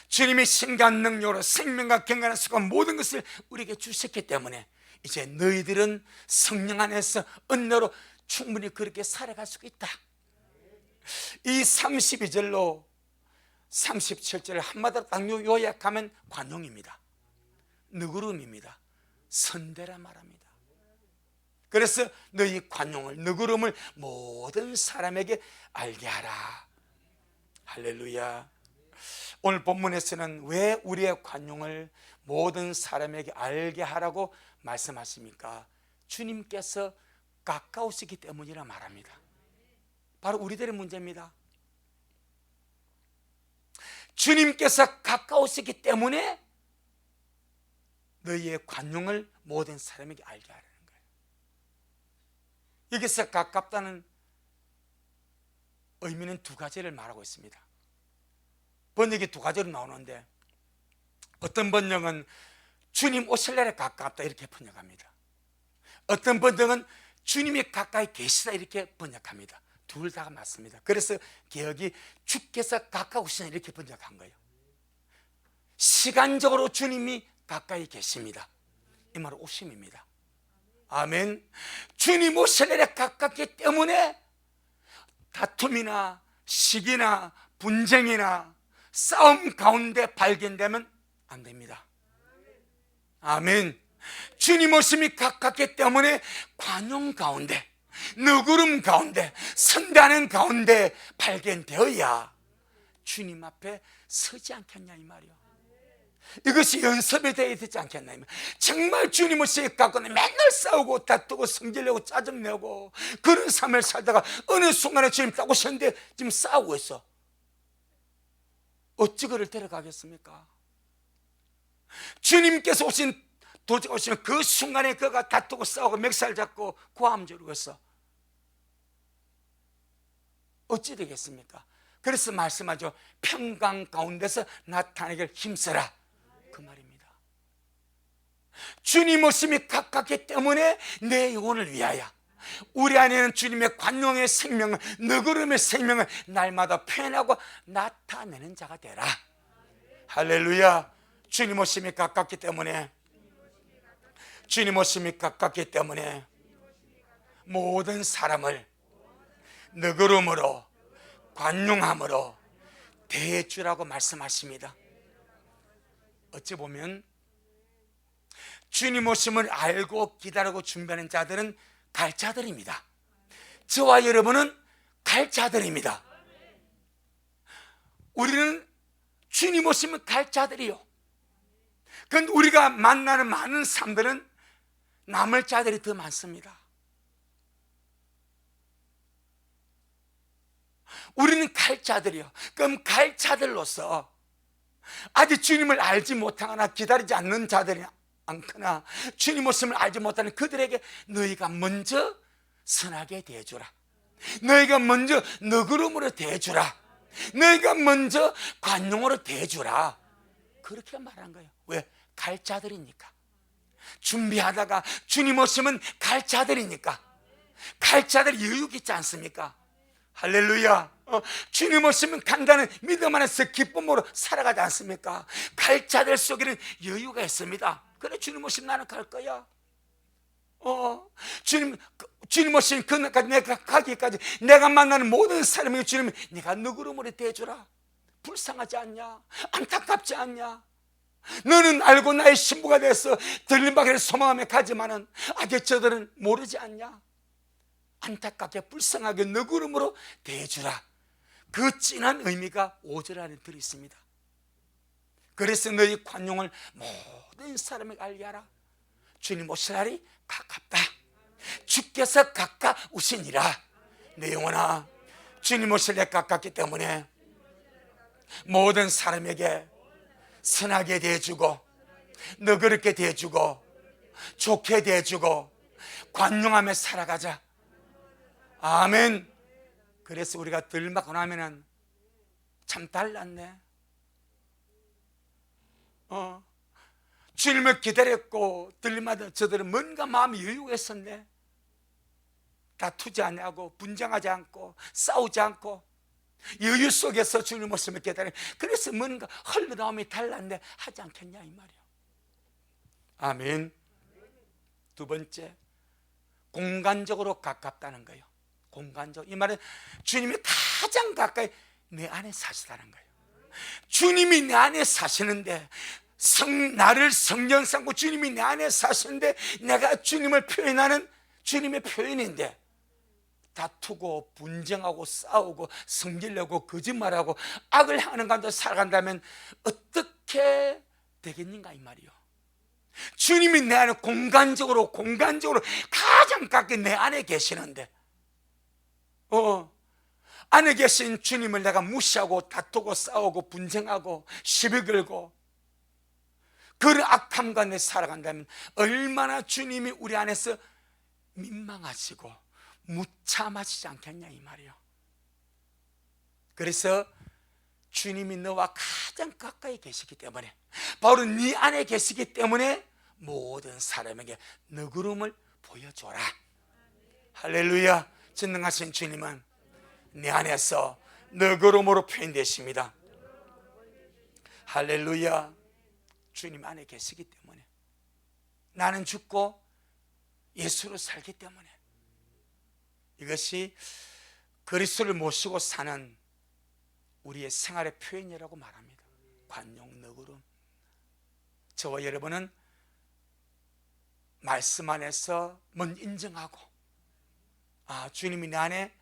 주님의 신간 능력으로 생명과 경건한 수고 모든 것을 우리에게 주셨기 때문에 이제 너희들은 성령 안에서 은혜로 충분히 그렇게 살아갈 수 있다. 이 32절로 37절을 한마디로 딱 요약하면 관용입니다. 너그러움입니다. 선대라 말합니다. 그래서 너희 관용을, 너그러움을 모든 사람에게 알게 하라. 할렐루야. 오늘 본문에서는 왜 우리의 관용을 모든 사람에게 알게 하라고 말씀하십니까? 주님께서 가까우시기 때문이라 말합니다. 바로 우리들의 문제입니다. 주님께서 가까우시기 때문에 너희의 관용을 모든 사람에게 알게 하라는 거예요. 여기서 가깝다는 의미는 두 가지를 말하고 있습니다. 번역이 두 가지로 나오는데 어떤 번역은 주님 오실 날에 가깝다 이렇게 번역합니다. 어떤 번역은 주님이 가까이 계시다 이렇게 번역합니다. 둘 다가 맞습니다. 그래서 개역이 주께서 가까우시다 이렇게 번역한 거예요. 시간적으로 주님이 가까이 계십니다. 이 말은 오심입니다. 아멘. 주님 오실 날에 가깝기 때문에 다툼이나 시기나 분쟁이나 싸움 가운데 발견되면 안 됩니다. 아멘. 주님 오심이 가깝기 때문에 관용 가운데, 너그름 가운데, 선대하는 가운데 발견되어야 주님 앞에 서지 않겠냐 이 말이요. 이것이 연습이 되어야 되지 않겠나. 정말 주님을 생각하고는 맨날 싸우고 다투고 성질내고 짜증내고 그런 삶을 살다가 어느 순간에 주님 딱 오셨는데 지금 싸우고 있어. 어찌 그를 데려가겠습니까? 주님께서 오시면 그 순간에 그가 다투고 싸우고 멱살 잡고 고함 지르고 있어. 어찌 되겠습니까? 그래서 말씀하죠. 평강 가운데서 나타나길 힘써라, 그 말입니다. 주님 오심이 가깝기 때문에 내 영혼을 위하여 우리 안에는 주님의 관용의 생명을, 너그름의 생명을 날마다 표현하고 나타내는 자가 되라. 할렐루야. 주님 오심이 가깝기 때문에, 주님 오심이 가깝기 때문에 모든 사람을 너그름으로 관용함으로 대해주라고 말씀하십니다. 어찌 보면 주님 오심을 알고 기다리고 준비하는 자들은 갈 자들입니다. 저와 여러분은 갈 자들입니다. 우리는 주님 오시면 갈 자들이요. 그런데 우리가 만나는 많은 사람들은 남을 자들이 더 많습니다. 우리는 갈 자들이요. 그럼 갈 자들로서 아직 주님을 알지 못하거나 기다리지 않는 자들이 않거나 주님 오심을 알지 못하는 그들에게 너희가 먼저 선하게 대해주라. 너희가 먼저 너그름으로 대해주라. 너희가 먼저 관용으로 대해주라. 그렇게 말한 거예요. 왜? 갈 자들이니까. 준비하다가 주님 오시면 갈 자들이니까. 갈 자들 여유 있지 않습니까? 할렐루야. 주님 오시면 간다는 믿음 안에서 기쁨으로 살아가지 않습니까? 갈 자들 속에는 여유가 있습니다. 그래, 주님 오시면 나는 갈 거야. 주님 오시면 그날까지 내가 가기까지 내가 만나는 모든 사람에게 주님, 네가 너그름으로 대해주라. 불쌍하지 않냐? 안타깝지 않냐? 너는 알고 나의 신부가 돼서 들림박이를 소망하며 가지만은 아직 저들은 모르지 않냐? 안타깝게 불쌍하게 너그름으로 대해주라. 그 진한 의미가 5절 안에 들어있습니다. 그래서 너희 관용을 모든 사람에게 알게 하라. 주님 오실 날이 가깝다. 주께서 가까우시니라. 내 영혼아, 주님 오실 날 가깝기 때문에 모든 사람에게 선하게 대해주고 너그럽게 대해주고 좋게 대해주고 관용하며 살아가자. 아멘. 그래서 우리가 들맞고 나면은 참 달랐네. 주님을 기다렸고 들림마다 저들은 뭔가 마음이 여유가 있었네. 다투지 않고 분쟁하지 않고 싸우지 않고 여유 속에서 주님 모습을 기다려. 그래서 뭔가 흘러나옴이 달랐네 하지 않겠냐 이 말이요. 아멘. 두 번째, 공간적으로 가깝다는 거예요. 공간적, 이 말은 주님이 가장 가까이 내 안에 사시다는 거예요. 주님이 내 안에 사시는데 나를 성령 삼고 주님이 내 안에 사시는데 내가 주님을 표현하는 주님의 표현인데 다투고 분쟁하고 싸우고 성질내고 거짓말하고 악을 향하는 가운데 살아간다면 어떻게 되겠는가 이 말이요. 주님이 내 안에 공간적으로 가장 가까이 내 안에 계시는데 안에 계신 주님을 내가 무시하고 다투고 싸우고 분쟁하고 시비 걸고 그런 악함 가운데 살아간다면 얼마나 주님이 우리 안에서 민망하시고 무참하시지 않겠냐 이 말이요. 그래서 주님이 너와 가장 가까이 계시기 때문에 바로 네 안에 계시기 때문에 모든 사람에게 너그름을 보여줘라. 할렐루야. 전능하신 주님은 내 안에서 너그름으로 표현되십니다. 할렐루야. 주님 안에 계시기 때문에 나는 죽고 예수로 살기 때문에 이것이 그리스도를 모시고 사는 우리의 생활의 표현이라고 말합니다. 관용, 너그름. 저와 여러분은 말씀 안에서 먼저 인정하고 주님이 내 안에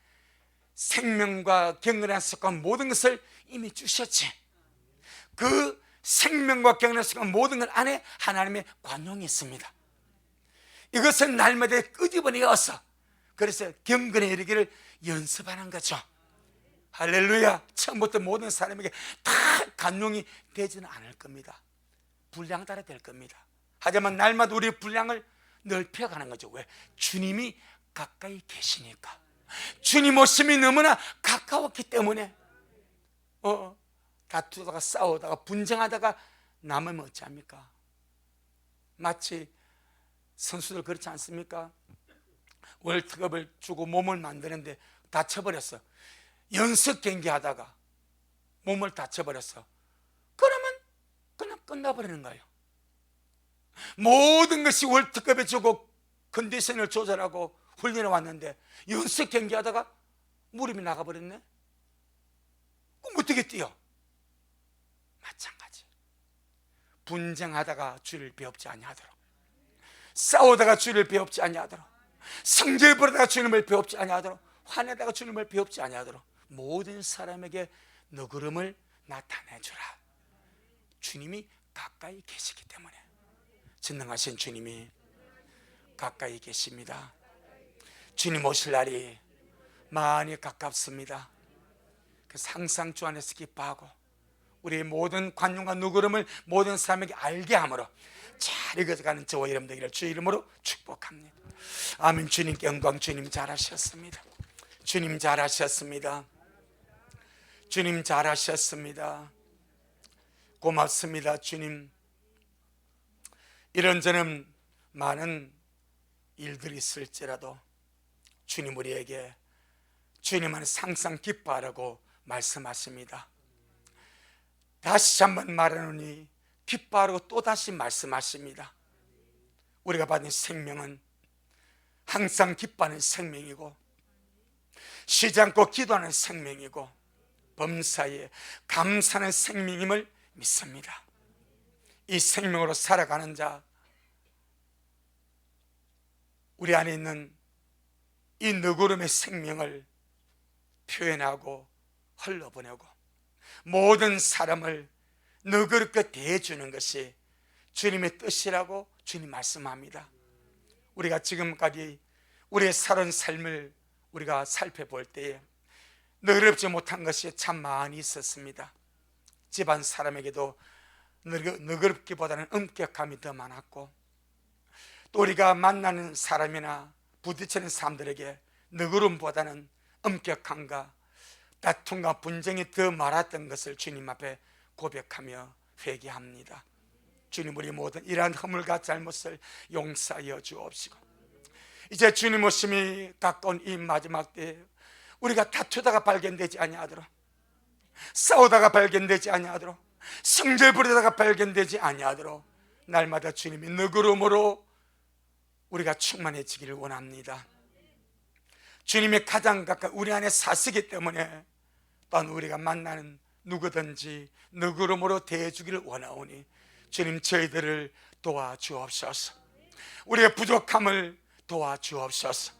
생명과 경건한 습관 모든 것을 이미 주셨지. 그 생명과 경륜과 모든 것 안에 하나님의 관용이 있습니다. 이것은 날마다 끄집어내어서 그래서 경건에 이르기를 연습하는 거죠. 할렐루야. 처음부터 모든 사람에게 다 관용이 되지는 않을 겁니다. 분량 따라 될 겁니다. 하지만 날마다 우리의 분량을 넓혀가는 거죠. 왜? 주님이 가까이 계시니까. 주님 오심이 너무나 가까웠기 때문에 다투다가 싸우다가 분쟁하다가 남으면 어찌합니까? 마치 선수들 그렇지 않습니까? 월드컵을 주고 몸을 만드는데 다쳐버렸어. 연습 경기하다가 몸을 다쳐버렸어. 그러면 그냥 끝나버리는 거예요. 모든 것이 월드컵에 주고 컨디션을 조절하고 훈련해 왔는데 연습 경기하다가 무릎이 나가버렸네. 그럼 어떻게 뛰어? 마찬가지. 분쟁하다가 주를 배웁지 아니하도록, 싸우다가 주를 배웁지 아니하도록, 성질 부리다가 주님을 배웁지 아니하도록, 화내다가 주님을 배웁지 아니하도록 모든 사람에게 너그름을 나타내주라. 주님이 가까이 계시기 때문에. 전능하신 주님이 가까이 계십니다. 주님 오실 날이 많이 가깝습니다. 그래서 항상 주 안에서 기뻐하고 우리의 모든 관용과 누그름을 모든 사람에게 알게 함으로 잘 이겨가는 저와 여러분 되기를 주 이름으로 축복합니다. 아멘. 주님께 영광. 주님 잘하셨습니다. 주님 잘하셨습니다. 주님 잘하셨습니다. 고맙습니다. 주님, 이런저런 많은 일들이 있을지라도 주님 우리에게 주님 안에 항상 기뻐하라고 말씀하십니다. 다시 한번 말하노니 기뻐하라고 또다시 말씀하십니다. 우리가 받은 생명은 항상 기뻐하는 생명이고 쉬지 않고 기도하는 생명이고 범사에 감사하는 생명임을 믿습니다. 이 생명으로 살아가는 자, 우리 안에 있는 이 너그름의 생명을 표현하고 흘러보내고 모든 사람을 너그럽게 대해주는 것이 주님의 뜻이라고 주님 말씀합니다. 우리가 지금까지 우리의 살은 삶을 우리가 살펴볼 때에 너그럽지 못한 것이 참 많이 있었습니다. 집안 사람에게도 너그럽기보다는 엄격함이 더 많았고, 또 우리가 만나는 사람이나 부딪히는 사람들에게 너그름보다는 엄격함과 다툼과 분쟁이 더 많았던 것을 주님 앞에 고백하며 회개합니다. 주님, 우리 모든 이러한 허물과 잘못을 용서하여 주옵시고, 이제 주님 오심이 가까운 이 마지막 때에 우리가 다투다가 발견되지 아니하도록, 싸우다가 발견되지 아니하도록, 성질 부리다가 발견되지 아니하도록 날마다 주님이 너그러움으로 우리가 충만해지기를 원합니다. 주님이 가장 가까이 우리 안에 사시기 때문에 또한 우리가 만나는 누구든지 너그러움으로 대해주기를 원하오니 주님, 저희들을 도와주옵소서. 우리의 부족함을 도와주옵소서.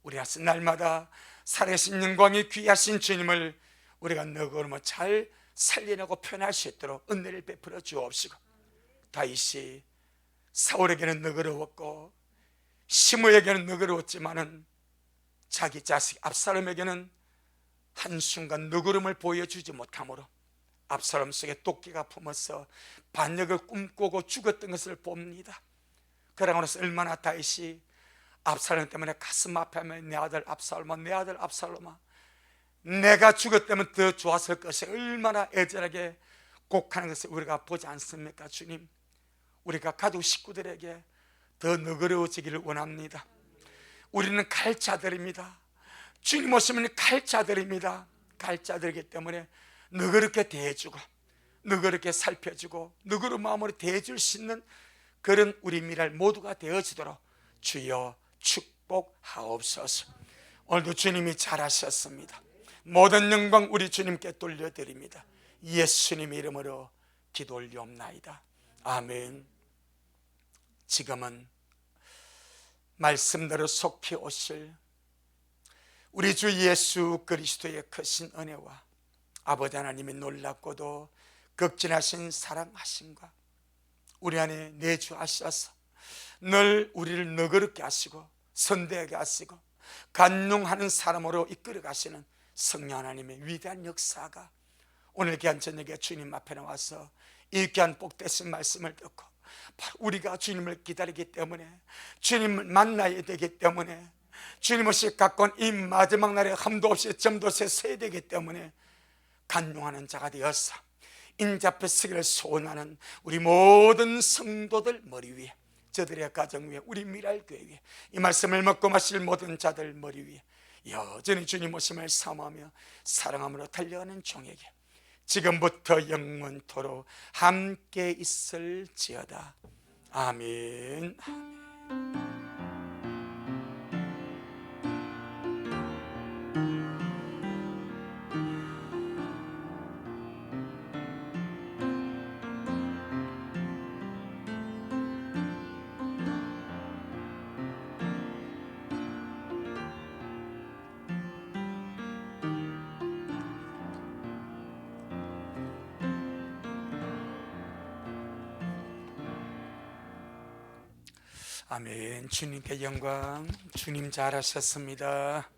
우리가 날마다 살아계신 영광이 귀하신 주님을 우리가 너그러움을 잘 살려내고 표현할 수 있도록 은혜를 베풀어 주옵시고, 다윗이 사울에게는 너그러웠고 시므에게는 너그러웠지만은 자기 자식 압살롬에게는 한순간 너그러움을 보여주지 못하므로 압살롬 속에 토끼가 품어서 반역을 꿈꾸고 죽었던 것을 봅니다. 그러고 나서 얼마나 다윗이 압살롬 때문에 가슴 아파하며 내 아들 압살롬아, 내 아들 압살롬아, 내가 죽었다면 더 좋았을 것이 얼마나 애절하게 곡하는 것을 우리가 보지 않습니까? 주님, 우리가 가족 식구들에게 더 너그러워지기를 원합니다. 우리는 갈자들입니다. 주님 오시면 갈자들입니다. 갈자들이기 때문에 너그럽게 대해주고 너그럽게 살펴주고 너그러운 마음으로 대해줄 수 있는 그런 우리 미랄 모두가 되어지도록 주여 축복하옵소서. 오늘도 주님이 잘하셨습니다. 모든 영광 우리 주님께 돌려드립니다. 예수님 이름으로 기도 올리옵나이다. 아멘. 지금은 말씀대로 속히 오실 우리 주 예수 그리스도의 크신 은혜와 아버지 하나님의 놀랍고도 극진하신 사랑하심과 우리 안에 내주하셔서 늘 우리를 너그럽게 하시고 선대하게 하시고 간용하는 사람으로 이끌어 가시는 성령 하나님의 위대한 역사가 오늘 귀한 저녁에 주님 앞에 나와서 이 귀한 복되신 말씀을 듣고 바로 우리가 주님을 기다리기 때문에 주님을 만나야 되기 때문에 주님 없이 갖고 온 이 마지막 날에 함도 없이 점도 없이 서야 되기 때문에 간용하는 자가 되어서 인자 앞에 서기를 소원하는 우리 모든 성도들 머리 위에, 저들의 가정 위에, 우리 미랄교회 위에, 이 말씀을 먹고 마실 모든 자들 머리 위에 여전히 주님 오심을 사모하며 사랑함으로 달려가는 종에게 지금부터 영원토록 함께 있을지어다. 아멘. 아멘. 주님께 영광. 주님 잘하셨습니다.